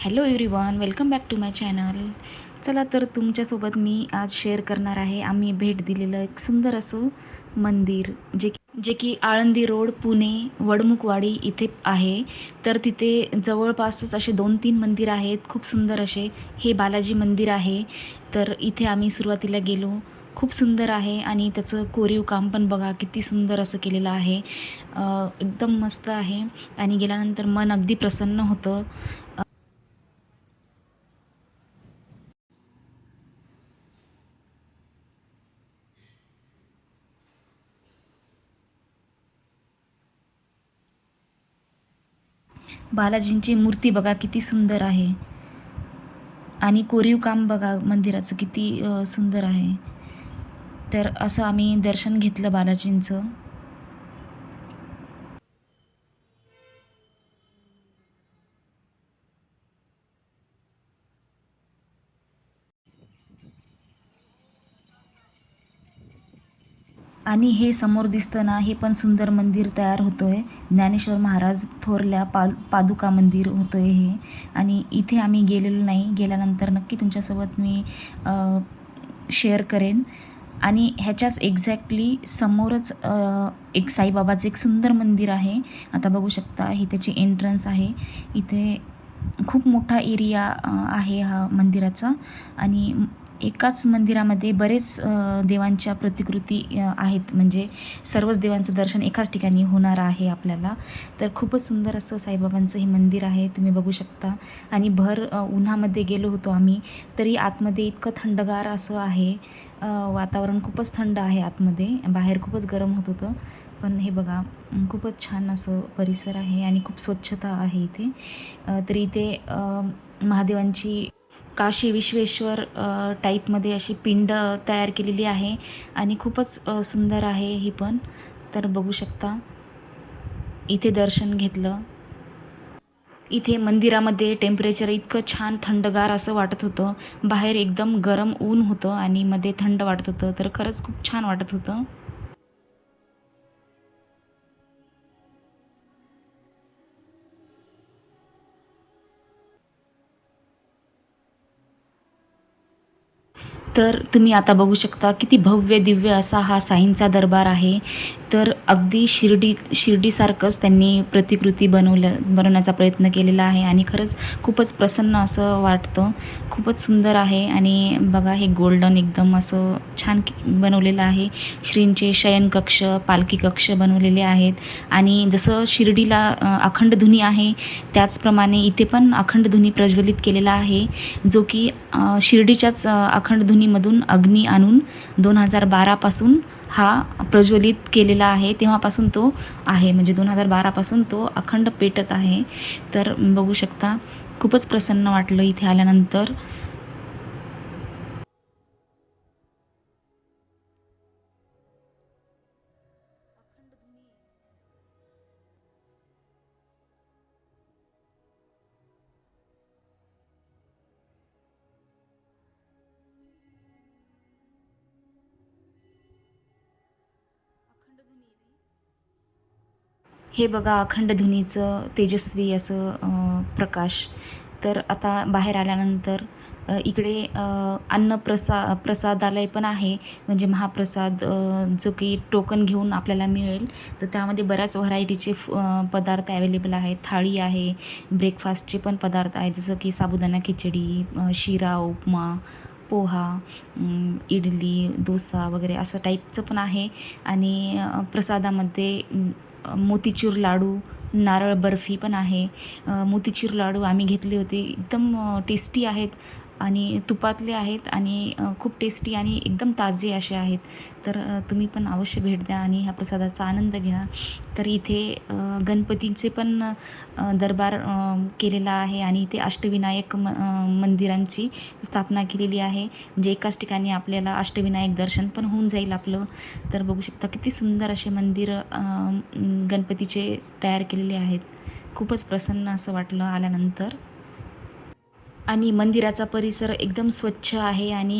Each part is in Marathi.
Hello everyone, welcome back to my channel. चला तर तुमच्यासोबत मी आज शेअर करणार आहे आम्ही भेट दिलेलं एक सुंदर असं मंदिर जे की आळंदी रोड पुणे वडमुखवाडी इथे आहे. तर तिथे जवळपासच असे 2-3 मंदिर आहेत खूप सुंदर असे. हे बालाजी मंदिर आहे. तर इथे आम्ही सुरुवातीला गेलो. खूप सुंदर आहे आणि त्याचं कोरीव काम पण बघा किती सुंदर असं केलेलं आहे. एकदम मस्त आहे आणि गेल्यानंतर मन अगदी प्रसन्न होतं. बालाजींची मूर्ती बघा किती सुंदर आहे आणि कोरीव काम बघा मंदिराचं किती सुंदर आहे. तर असं आम्ही दर्शन घेतलं बालाजींचं. आणि हे समोर दिसतं ना, हे पण सुंदर मंदिर तयार होतो आहे. ज्ञानेश्वर महाराज थोरल्या पादुका मंदिर होतं आहे हे. आणि इथे आम्ही गेलेलो नाही. गेल्यानंतर नक्की तुमच्यासोबत मी शेअर करेन. आणि ह्याच्याच एक्झॅक्टली समोरच एक साईबाबाचं एक सुंदर मंदिर आहे. आता बघू शकता ही त्याची एंट्रन्स आहे. इथे खूप मोठा एरिया आहे हा मंदिराचा. आणि एकाच मंदिरामध्ये बरेच देवांच्या प्रतिकृती आहेत. म्हणजे सर्वच देवांचं दर्शन एकाच ठिकाणी होणार आहे आपल्याला. तर खूपच सुंदर असं साईबाबांचं हे मंदिर आहे, तुम्ही बघू शकता. आणि भर उन्हामध्ये गेलो होतो आम्ही, तरी आतमध्ये इतकं थंडगार असं आहे. वातावरण खूपच थंड आहे आतमध्ये. बाहेर खूपच गरम होत होतं. पण हे बघा खूपच छान असं परिसर आहे आणि खूप स्वच्छता आहे इथे. तर इथे महादेवांची काशी विश्वेश्वर टाईपमध्ये अशी पिंड तयार केलेली आहे आणि खूपच सुंदर आहे ही पण. तर बघू शकता इथे दर्शन घेतलं. इथे मंदिरामध्ये टेम्परेचर इतकं छान थंडगार असं वाटत होतं. बाहेर एकदम गरम ऊन होतं आणि मध्ये थंड वाटत होतं. तर खरंच खूप छान वाटत होतं. तर तुम्ही आता बघू शकता किती भव्य दिव्य असा हा साईंचा दरबार आहे. तर अगदी शिर्डीसारखंच त्यांनी प्रतिकृती बनवण्याचा प्रयत्न केलेला आहे आणि खरंच खूपच प्रसन्न असं वाटतं. खूपच सुंदर आहे आणि बघा हे गोल्डन एकदम असं छान बनवलेलं आहे. श्रींचे शयनकक्ष, पालखी कक्ष बनवलेले आहेत. आणि जसं शिर्डीला अखंड धुनी आहे, त्याचप्रमाणे इथे पण अखंड धुनी प्रज्वलित केलेला आहे, जो की शिर्डीच्याच अखंड धुनीमधून अग्नी आणून 2012पासून हा प्रज्वलित केलेला आहे. तेव्हापासून तो आहे, म्हणजे 2012पासून तो अखंड पेटत आहे. तर बघू शकता खूपच प्रसन्न वाटलं इथे आल्यानंतर. हे बघा अखंड धुनीचं तेजस्वी असं प्रकाश. तर आता बाहेर आल्यानंतर इकडे प्रसादालय पण आहे. म्हणजे महाप्रसाद जो की टोकन घेऊन आपल्याला मिळेल. तर त्यामध्ये बऱ्याच व्हरायटीचे पदार्थ अवेलेबल आहेत. थाळी आहे, ब्रेकफास्टचे पण पदार्थ आहेत, जसं की साबुदाणा खिचडी, शिरा, उपमा, पोहा, इडली, डोसा वगैरे असं टाईपचं पण आहे. आणि प्रसादामध्ये मोतीचूर लाडू, नारळ बर्फी पण आहे. मोतीचूर लाडू आम्ही घेतले होते, एकदम टेस्टी आहेत आणि तुपातले आहेत आणि खूप टेस्टी आणि एकदम ताजे असे आहेत. तर तुम्ही पण अवश्य भेट द्या आणि ह्या प्रसादाचा आनंद घ्या. तर इथे गणपतीचे पण दरबार केलेला आहे आणि इथे अष्टविनायक मंदिरांची स्थापना केलेली आहे. म्हणजे एकाच ठिकाणी आपल्याला अष्टविनायक दर्शन पण होऊन जाईल आपलं. तर बघू शकता किती सुंदर असे मंदिर गणपतीचे तयार केलेले आहेत. खूपच प्रसन्न असं वाटलं आल्यानंतर. आणि मंदिराचा परिसर एकदम स्वच्छ आहे आणि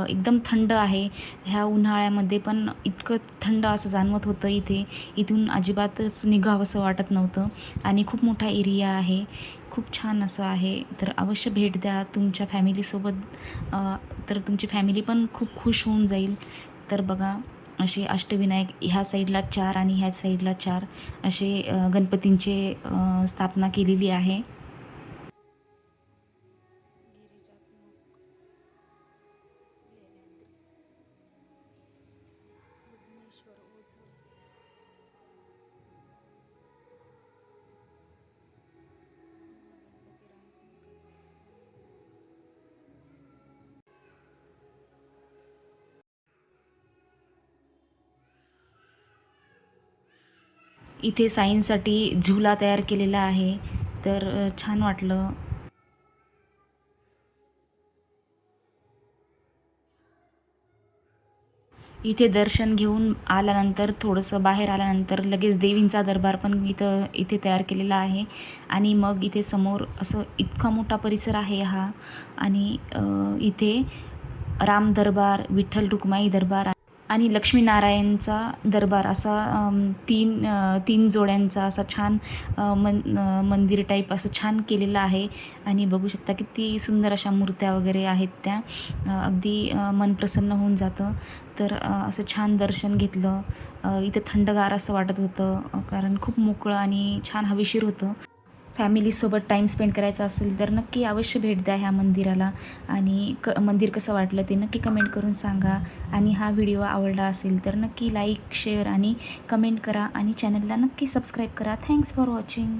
एकदम थंड आहे. ह्या उन्हाळ्यामध्ये पण इतकं थंड असं जाणवत होतं इथे. इथून अजिबातच निघावंसं वाटत नव्हतं आणि खूप मोठा एरिया आहे. खूप छान असं आहे. तर अवश्य भेट द्या तुमच्या फॅमिलीसोबत. तर तुमची फॅमिली पण खूप खुश होऊन जाईल. तर बघा, असे अष्टविनायक ह्या साईडला 4 आणि ह्या साईडला 4 असे गणपतींचे स्थापना केलेली आहे. इथे सायन्ससाठी झुला तयार केलेला आहे. तर छान वाटलं. इथे दर्शन घेऊन आल्यानंतर थोडंसं बाहेर आल्यानंतर लगेच देवींचा दरबार पण इथे तयार केलेला आहे. आणि मग इथे समोर असं इतका मोठा परिसर आहे हा. आणि इथे राम दरबार, विठ्ठल रुक्माई दरबार आणि लक्ष्मीनारायणचा दरबार असा 3 जोड्यांचा असा छान मंदिर टाईप असं छान केलेलं आहे. आणि बघू शकता किती सुंदर अशा मूर्त्या वगैरे आहेत त्या. अगदी मन प्रसन्न होऊन जातं. तर असं छान दर्शन घेतलं. इथं थंडगार असं वाटत होतं, कारण खूप मोकळं आणि छान हवेशीर होतं. फॅमिलीसोबत टाईम स्पेंड करायचा असेल तर नक्की अवश्य भेट द्या ह्या मंदिराला. आणि मंदिर कसं वाटलं ते नक्की कमेंट करून सांगा. आणि हा व्हिडिओ आवडला असेल तर नक्की लाईक, शेअर आणि कमेंट करा आणि चॅनलला नक्की सबस्क्राईब करा. Thanks for watching.